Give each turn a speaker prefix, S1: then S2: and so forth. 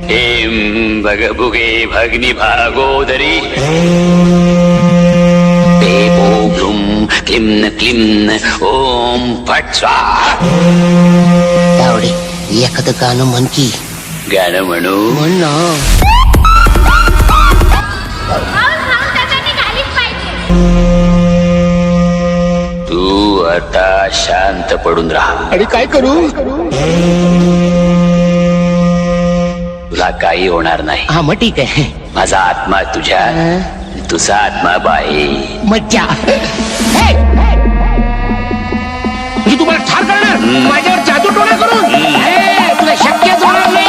S1: M भगभुगे Bhagini भागोदरी देवो Bloom क्लिम्न क्लिम्न ओम फट स्वाहा.
S2: तावडे एखादं गाणं म्हण की.
S1: गाणं म्हणू?
S2: म्हण ना.
S1: तू आता शांत पडून राहा.
S2: आणि काय करू?
S1: तुला काही होणार नाही.
S2: हा मग ठीक आहे.
S1: माझा आत्मा तुझ्या, तुझा आत्मा बाहेर.
S2: मज्जा. म्हणजे तुम्हाला ठार करणार माझ्यावर जादू टोना करून? तुला शक्यच होणार नाही.